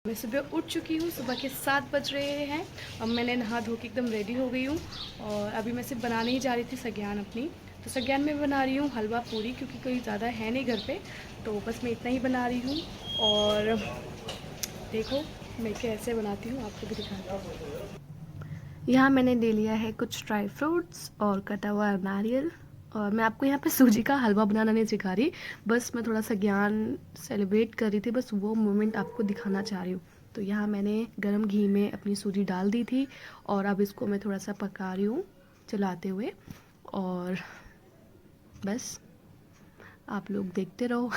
मैं सुबह उठ चुकी हूँ। सुबह के 7 बज रहे हैं। अब मैंने नहा धो के एकदम रेडी हो गई हूँ और अभी मैं सिर्फ बनाने ही जा रही थी सग्यान अपनी। तो सग्यान में बना रही हूँ हलवा पूरी, क्योंकि कोई ज़्यादा है नहीं घर पे, तो बस मैं इतना ही बना रही हूँ। और देखो मैं कैसे बनाती हूँ, आपको भी दिखाती हूँ। यहाँ मैंने ले लिया है कुछ ड्राई फ्रूट्स और कटा हुआ नारियल। और मैं आपको यहाँ पे सूजी का हलवा बनाना नहीं सिखा रही, बस मैं थोड़ा सा ज्ञान सेलिब्रेट कर रही थी, बस वो मोमेंट आपको दिखाना चाह रही हूँ। तो यहाँ मैंने गरम घी में अपनी सूजी डाल दी थी और अब इसको मैं थोड़ा सा पका रही हूँ चलाते हुए। और बस आप लोग देखते रहो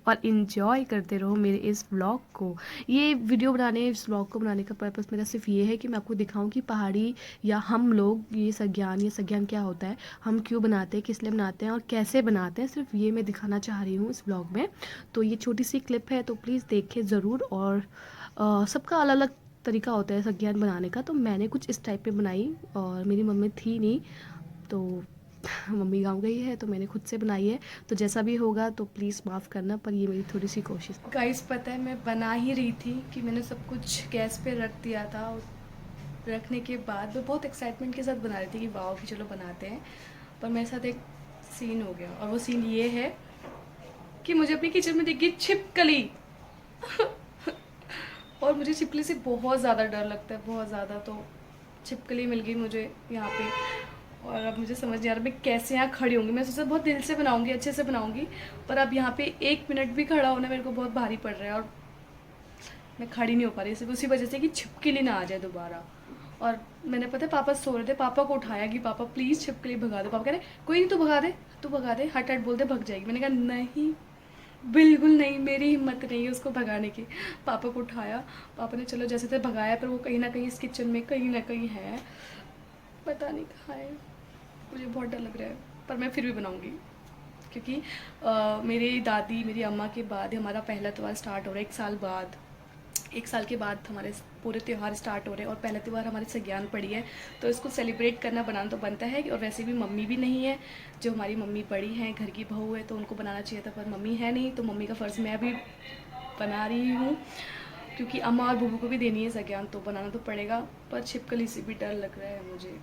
और इन्जॉय करते रहो मेरे इस व्लॉग को। ये वीडियो बनाने, इस व्लॉग को बनाने का पर्पस मेरा सिर्फ ये है कि मैं आपको दिखाऊं कि पहाड़ी या हम लोग ये सग्यान क्या होता है, हम क्यों बनाते हैं, किस लिए बनाते हैं और कैसे बनाते हैं, सिर्फ ये मैं दिखाना चाह रही हूँ इस व्लॉग में। तो ये छोटी सी क्लिप है, तो प्लीज़ देखें ज़रूर। और सबका अलग अलग तरीका होता है सग्यान बनाने का, तो मैंने कुछ इस टाइप में बनाई और मेरी मम्मी थी नहीं, तो मम्मी गाँव गई है, तो मैंने खुद से बनाई है। तो जैसा भी होगा तो प्लीज़ माफ़ करना, पर ये मेरी थोड़ी सी कोशिश। गाइस पता है मैं बना ही रही थी कि मैंने सब कुछ गैस पे रख दिया था। रखने के बाद मैं बहुत एक्साइटमेंट के साथ बना रही थी कि वाह कि चलो बनाते हैं। पर मेरे साथ एक सीन हो गया, और वो सीन ये है कि मुझे अपनी किचन में दिख गई छिपकली और मुझे छिपकली से बहुत ज़्यादा डर लगता है, बहुत ज़्यादा। तो छिपकली मिल गई मुझे यहाँ पे, और अब मुझे समझ नहीं आ रहा मैं कैसे यहाँ खड़ी होंगी। मैं सोचा बहुत दिल से बनाऊंगी, अच्छे से बनाऊंगी, पर अब यहाँ पे 1 मिनट भी खड़ा होना मेरे को बहुत भारी पड़ रहा है और मैं खड़ी नहीं हो पा रही, सिर्फ उसी वजह से कि छिपकली ना आ जाए दोबारा। और मैंने पता है पापा सो रहे थे, पापा को उठाया कि पापा प्लीज़ छिपकली भगा दो। पापा कह रहे कोई नहीं, तू भगा दे, तू भगा दे, हट हट बोलते भग जाएगी। मैंने कहा नहीं, बिल्कुल नहीं, मेरी हिम्मत नहीं है उसको भगाने की। पापा को उठाया, पापा ने चलो जैसे थे भगाया, पर वो कहीं ना कहीं इस किचन में कहीं ना कहीं है, पता नहीं कहाँ है। मुझे बहुत डर लग रहा है, पर मैं फिर भी बनाऊंगी, क्योंकि मेरी दादी, मेरी अम्मा के बाद हमारा पहला त्यौहार स्टार्ट हो रहा है। 1 साल बाद, 1 साल के बाद हमारे पूरे त्यौहार स्टार्ट हो रहे हैं, और पहला त्यौहार हमारे सग्यान पड़ी है, तो इसको सेलिब्रेट करना, बनाना तो बनता है। और वैसे भी मम्मी भी नहीं है, जो हमारी मम्मी बड़ी हैं, घर की बहू है, तो उनको बनाना चाहिए था, पर मम्मी है नहीं, तो मम्मी का फ़र्ज़ मैं भी बना रही हूँ, क्योंकि अम्मा और बूबू को भी देनी है सग्यान, तो बनाना तो पड़ेगा। पर छिपकली से भी डर लग रहा है मुझे।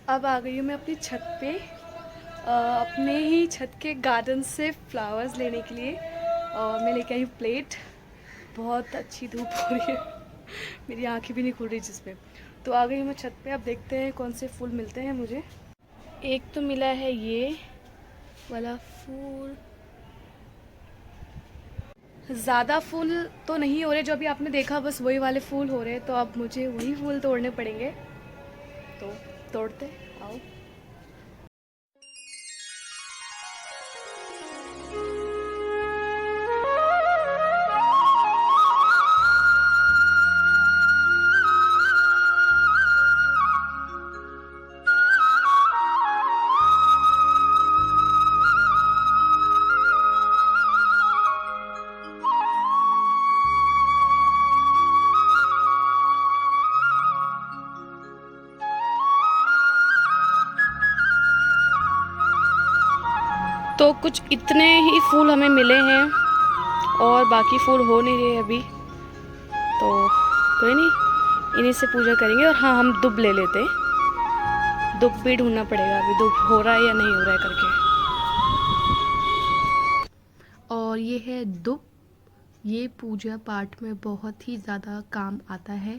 अब आ गई हूँ मैं अपनी छत पे, अपने ही छत के गार्डन से फ्लावर्स लेने के लिए। और मैं लेके आई प्लेट, बहुत अच्छी धूप हो रही है, मेरी आंखें भी नहीं खुल रही जिसमें। तो आ गई हूँ मैं छत पे, अब देखते हैं कौन से फूल मिलते हैं मुझे। एक तो मिला है ये वाला फूल, ज़्यादा फूल तो नहीं हो रहे, जो अभी आपने देखा बस वही वाले फूल हो रहे हैं, तो अब मुझे वही फूल तोड़ने पड़ेंगे, तो तोड़ते आओ। तो कुछ इतने ही फूल हमें मिले हैं और बाकी फूल हो नहीं रहे अभी, तो कोई नहीं, इन्हीं से पूजा करेंगे। और हाँ, हम दुब ले लेते हैं, दुब भी ढूंढना पड़ेगा अभी, दुब हो रहा है या नहीं हो रहा है करके। ये है दुब। ये पूजा पाठ में बहुत ही ज़्यादा काम आता है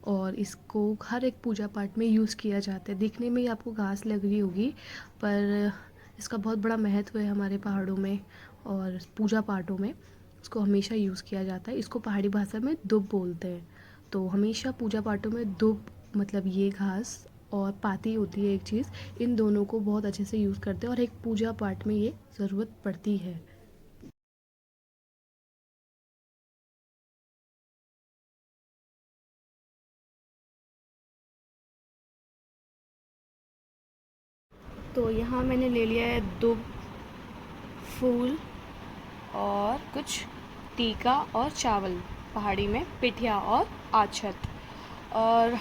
और इसको हर एक पूजा पाठ में यूज़ किया जाता है। दिखने में ही आपको घास लग रही होगी, पर इसका बहुत बड़ा महत्व है हमारे पहाड़ों में और पूजा पाठों में। इसको हमेशा यूज़ किया जाता है। इसको पहाड़ी भाषा में दुब बोलते हैं। तो हमेशा पूजा पाठों में दुब मतलब ये घास और पाती होती है एक चीज़, इन दोनों को बहुत अच्छे से यूज़ करते हैं और एक पूजा पाठ में ये ज़रूरत पड़ती है। तो यहाँ मैंने ले लिया है दुब, फूल और कुछ टीका और चावल, पहाड़ी में पिठिया और आछत। और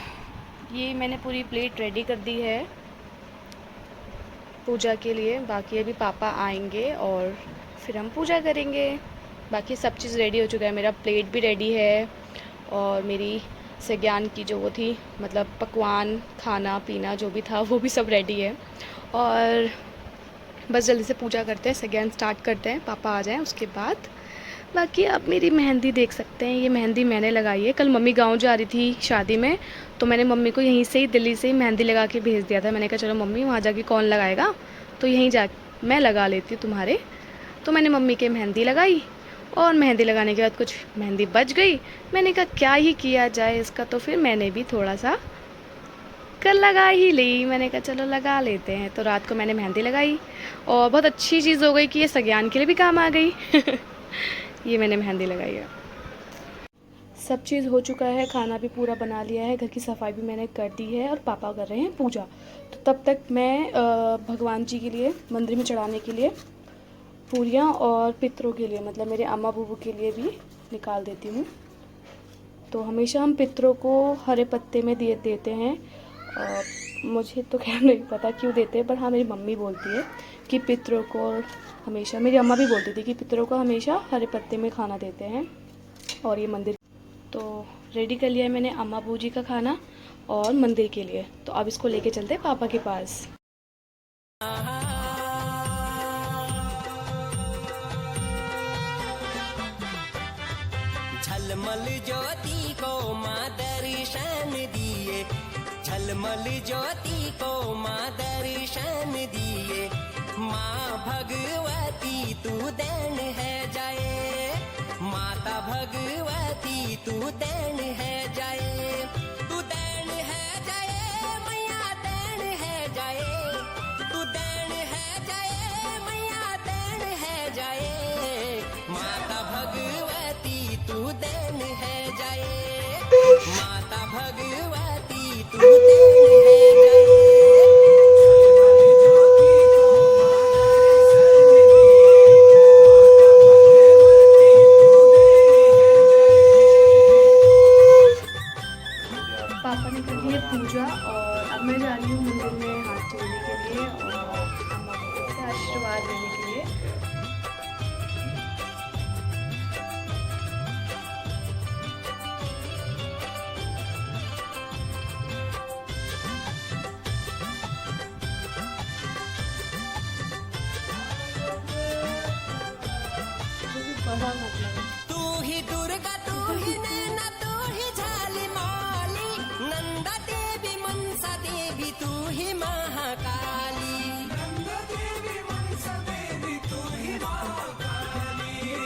ये मैंने पूरी प्लेट रेडी कर दी है पूजा के लिए। बाकी अभी पापा आएंगे और फिर हम पूजा करेंगे। बाकी सब चीज़ रेडी हो चुका है, मेरा प्लेट भी रेडी है और मेरी सज्ञान की जो वो थी मतलब पकवान खाना पीना जो भी था वो भी सब रेडी है। और बस जल्दी से पूजा करते हैं, सज्ञान स्टार्ट करते हैं, पापा आ जाएं उसके बाद। बाकी आप मेरी मेहंदी देख सकते हैं, ये मेहंदी मैंने लगाई है। कल मम्मी गांव जा रही थी शादी में, तो मैंने मम्मी को यहीं से ही दिल्ली से ही मेहंदी लगा के भेज दिया था। मैंने कहा चलो मम्मी वहाँ जाके कौन लगाएगा, तो यहीं जा मैं लगा लेती हूँ तुम्हारे। तो मैंने मम्मी के मेहंदी लगाई और मेहंदी लगाने के बाद कुछ मेहंदी बच गई। मैंने कहा क्या ही किया जाए इसका, तो फिर मैंने भी थोड़ा सा कल लगा ही ली। मैंने कहा चलो लगा लेते हैं। तो रात को मैंने मेहंदी लगाई और बहुत अच्छी चीज़ हो गई कि ये सज्ञान के लिए भी काम आ गई। ये मैंने मेहंदी लगाई है। सब चीज़ हो चुका है, खाना भी पूरा बना लिया है, घर की सफाई भी मैंने कर दी है और पापा कर रहे हैं पूजा। तो तब तक मैं भगवान जी के लिए मंदिर में चढ़ाने के लिए पूरियाँ और पितरों के लिए मतलब मेरे अम्मा बूबू के लिए भी निकाल देती हूँ। तो हमेशा हम पितरों को हरे पत्ते में देते हैं। मुझे तो खैर नहीं पता क्यों देते हैं, पर हाँ मेरी मम्मी बोलती है कि पितरों को हमेशा, मेरी अम्मा भी बोलती थी कि पितरों को हमेशा हरे पत्ते में खाना देते हैं। और ये मंदिर तो रेडी कर लिया है मैंने अम्मा बूजी जी का खाना और मंदिर के लिए। तो अब इसको लेके चलते हैं पापा के पास। झलमल ज्योति को माँ दर्शन दिए, झलमल ज्योति को माँ दर्शन दिए। माँ भगवती तू देन है जाए, माता भगवती तू देन है जाए, तू देन है जाए मैया देन है जाए, तू देन है जाए मैया देन है जाए। माता भगवती तू देन है जाए, माता भगवती तू देन है जाए। पापा ने कर ली है पूजा और अब मैं जा रही हूँ मंदिर में हाथ जोड़ने के लिए और अम्मा को से आशीर्वाद लेने के लिए। बड़ा मतलब तू ही दुर्गा तू ही नैना तू ही झाली मौली, नंदा देवी मनसा देवी तू ही महाकाली,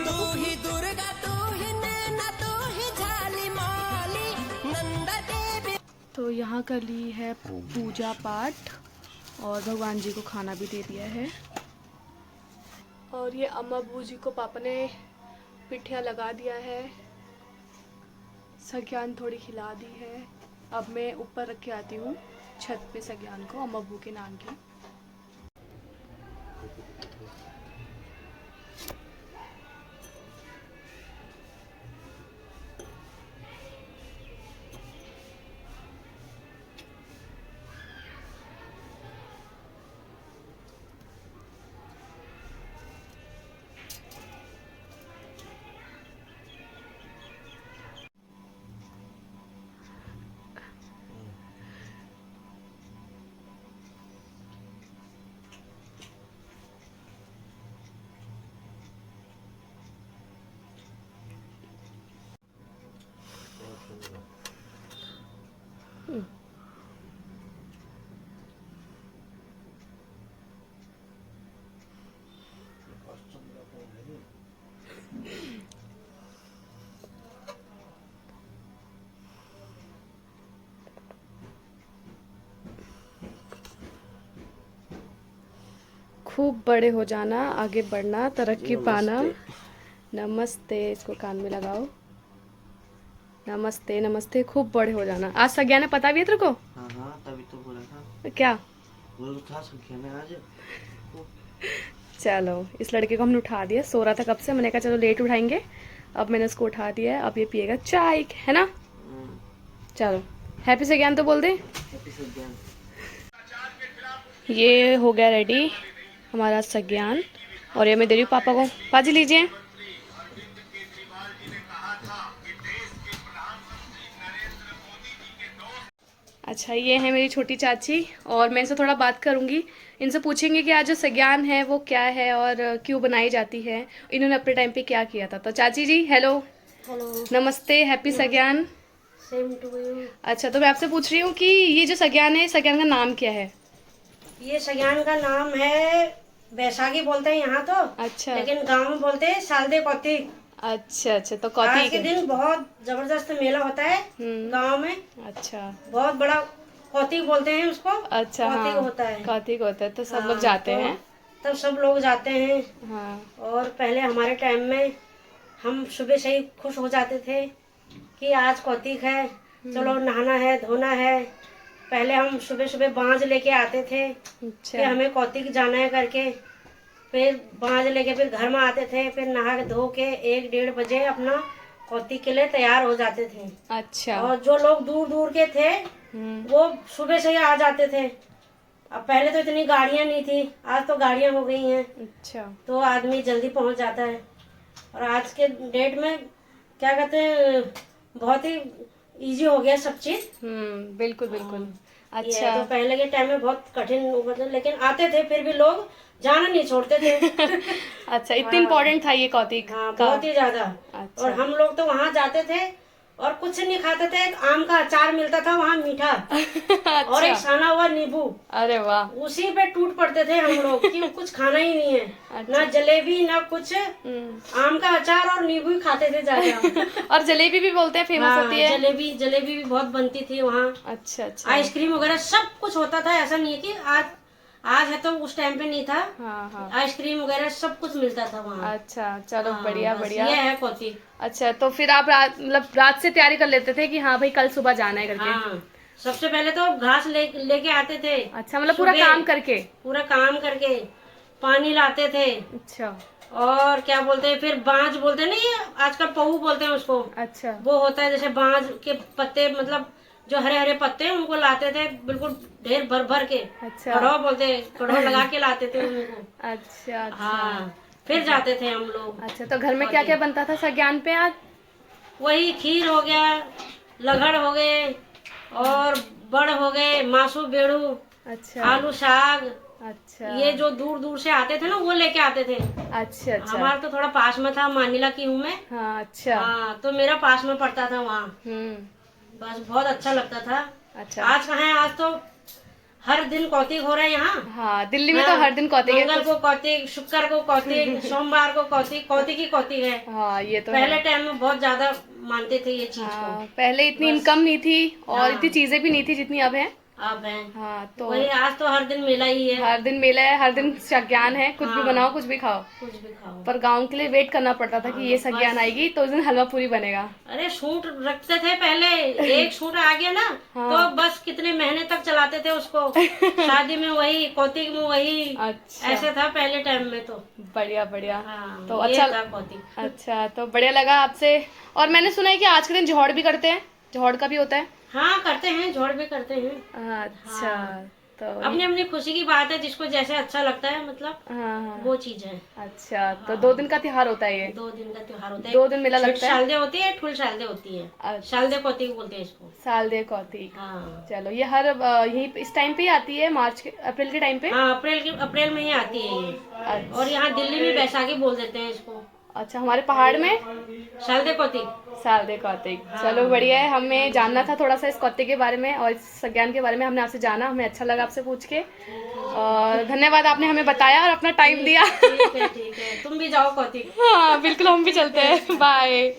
तू ही दुर्गा तू ही नैना तू ही झाली मौली, नंदा देवी। तो यहाँ कर ली है पूजा पाठ और भगवान जी को खाना भी दे दिया है। और ये अम्मा बू जी को पापा ने पिठिया लगा दिया है, सज्ञान थोड़ी खिला दी है। अब मैं ऊपर रख के आती हूँ छत पे सज्ञान को अम्मा बू के नाम की। खूब बड़े हो जाना, आगे बढ़ना, तरक्की पाना। नमस्ते, इसको कान में लगाओ। नमस्ते नमस्ते, खूब बड़े हो जाना। आज संज्ञान है, पता भी है तेरे को? हाँ हाँ, तभी तो बोला था। क्या बोलो था संख्या में आज। चलो, इस लड़के को हमने उठा दिया, सो रहा था कब से। मैंने कहा चलो लेट उठाएंगे, अब मैंने उसको उठा दिया है। अब ये पिएगा चाय, है ना? चलो, हैप्पी संज्ञान तो बोल दे। हैप्पी संज्ञान। ये हो गया रेडी हमारा संज्ञान, और ये मैं दे रही हूँ पापा को। पाजी लीजिए। अच्छा, ये है मेरी छोटी चाची, और मैं इनसे थोड़ा बात करूंगी। इनसे पूछेंगे कि आज जो संज्ञान है वो क्या है और क्यों बनाई जाती है, इन्होंने अपने टाइम पे क्या किया था। तो चाची जी, हेलो। हेलो, नमस्ते, हैप्पी संज्ञान। Same to you. अच्छा, तो मैं आपसे पूछ रही हूँ कि ये जो संज्ञान है, संज्ञान का नाम क्या है? ये संज्ञान का नाम है, बैसाखी बोलते हैं यहाँ तो, अच्छा लेकिन गांव में बोलते हैं सालदे कौतिक। अच्छा अच्छा, तो आज कौतिक के है। दिन बहुत जबरदस्त मेला होता है गांव में। अच्छा बहुत बड़ा कौतिक बोलते हैं उसको। अच्छा, कौतिक हाँ होता है। कौतिक होता है, तो सब हाँ, लोग जाते तो हैं। तब सब लोग जाते हैं। हाँ और पहले हमारे टाइम में हम सुबह से ही खुश हो जाते थे कि आज कौतिक है, चलो नहाना है, धोना है। पहले हम सुबह सुबह बांज लेके आते थे कि अच्छा हमें कौतिक जाना है करके। फिर बांज लेके फिर घर में आते थे, फिर नहा धो के 1-1:30 बजे अपना कौतिक के लिए तैयार हो जाते थे। अच्छा। और जो लोग दूर दूर के थे वो सुबह से ही आ जाते थे। अब पहले तो इतनी गाड़ियां नहीं थी, आज तो गाड़ियां हो गई हैं, अच्छा तो आदमी जल्दी पहुंच जाता है। और आज के डेट में क्या कहते हैं, बहुत ही इजी हो गया सब चीज। बिल्कुल बिल्कुल। ये अच्छा तो पहले के टाइम में बहुत कठिन हुआ था, लेकिन आते थे फिर भी लोग जाना नहीं छोड़ते थे। अच्छा, इतनी इम्पोर्टेंट था ये कौतिक हाँ, का। बहुत ही ज्यादा। अच्छा। और हम लोग तो वहाँ जाते थे और कुछ नहीं खाते थे। एक आम का अचार मिलता था वहाँ मीठा, और एक अच्छा, सना हुआ नींबू, अरे वाह। उसी पे टूट पड़ते थे हम लोग कि कुछ खाना ही नहीं है। अच्छा। ना जलेबी ना कुछ, आम का अचार और नींबू ही खाते थे ज्यादा। और जलेबी भी बोलते हैं फेमस होती है। जलेबी जलेबी भी बहुत बनती थी वहाँ। अच्छा अच्छा। आइसक्रीम वगैरह सब कुछ होता था। ऐसा नहीं है कि आज है तो उस टाइम पे नहीं था। हाँ हाँ। आइसक्रीम वगैरह सब कुछ मिलता था वहाँ। अच्छा, चलो हाँ, बढ़िया बस बढ़िया। ये है कौतिक। अच्छा, तो फिर आप मतलब रात से तैयारी कर लेते थे कि हाँ भाई कल सुबह जाना है करके? हाँ, सबसे पहले तो घास लेके आते थे। अच्छा, मतलब पूरा सुबह काम करके। पूरा काम करके पानी लाते थे। अच्छा और क्या बोलते हैं, फिर बांज बोलते हैं, नहीं आजकल पहू बोलते हैं उसको। अच्छा वो होता है जैसे बांज के पत्ते, मतलब जो हरे हरे पत्ते हैं उनको लाते थे, बिल्कुल ढेर भर भर के। अच्छा कढ़ो बोलते हैं, कढ़ो लगा के लाते थे उनको। अच्छा अच्छा। हाँ, फिर जाते थे हम लोग। अच्छा, तो घर में क्या क्या बनता था संज्ञान पे आज? वही खीर हो गया, लगड़ हो गए, और बड़ हो गए, मासू बेड़ू, अच्छा आलू साग। अच्छा। ये जो दूर दूर से आते थे ना वो लेके आते थे। अच्छा अच्छा। हमारा तो थोड़ा पास में था, मानिला की हूँ मैं। हाँ अच्छा। हाँ, तो मेरा पास में पड़ता था वहाँ। हम्म। बस बहुत अच्छा लगता था। अच्छा। आज कहाँ है, आज तो हर दिन कौतिक हो रहा है यहाँ। हाँ, दिल्ली में तो हर दिन कौतिक है मंगल कुछ। को कौतिक, शुक्र को कौतिक, सोमवार को कौतिक, कौतिक ही कौतिक है। हाँ, ये तो पहले है। टाइम में बहुत ज्यादा मानते थे ये चीज हाँ, को। पहले इतनी बस। इनकम नहीं थी और हाँ। इतनी चीजें भी नहीं थी जितनी अब है। अब है। हाँ, तो वही आज तो हर दिन मेला ही है। हर दिन मेला है, हर दिन संज्ञान है, कुछ भी हाँ। बनाओ कुछ भी खाओ। कुछ भी खाओ। पर गांव के लिए वेट करना पड़ता था कि ये संज्ञान बस। आएगी तो उस दिन हलवा पूरी बनेगा। अरे सूट रखते थे पहले, एक सूट आ गया ना हाँ। तो बस कितने महीने तक चलाते थे उसको। शादी में वही, कौतिक में वही। अच्छा, ऐसे था पहले टाइम में तो। बढ़िया बढ़िया। हाँ, तो ये अच्छा था कौतिक। अच्छा, तो बढ़िया लगा आपसे। और मैंने सुना है कि आज के दिन जोहड़ भी करते हैं, जोहड़ का भी होता है। हाँ, करते हैं, जोड़ भी करते हैं। अच्छा, हाँ। तो अपनी अपनी खुशी की बात है, जिसको जैसे अच्छा लगता है, मतलब हाँ हाँ। वो चीज है। अच्छा, तो 2 दिन का त्योहार होता है ये? 2 दिन का त्योहार होता है। 2 दिन मेला छोट लगता है। शालदे होती है, ठुल शालदे होती है। अच्छा। शालदे कौतिक बोलते हैं इसको। साल दे कौतिक। हाँ चलो, ये हर यही इस टाइम पे ही आती है, अप्रैल के टाइम पे। हाँ, अप्रैल में ही आती है ये। अच्छा, और यहाँ दिल्ली में बैसाखी बोल देते हैं इसको, अच्छा, हमारे पहाड़ में शालदे कौतिक। साल दे कौतिक। चलो बढ़िया है, हमें जानना था थोड़ा सा इस कौतिक के बारे में और इस संज्ञान के बारे में। हमने आपसे जाना, हमें अच्छा लगा आपसे पूछ के, और धन्यवाद, आपने हमें बताया और अपना टाइम दिया। ठीक है, तुम भी जाओ कौतिक। हाँ बिल्कुल, हम भी चलते हैं। बाय।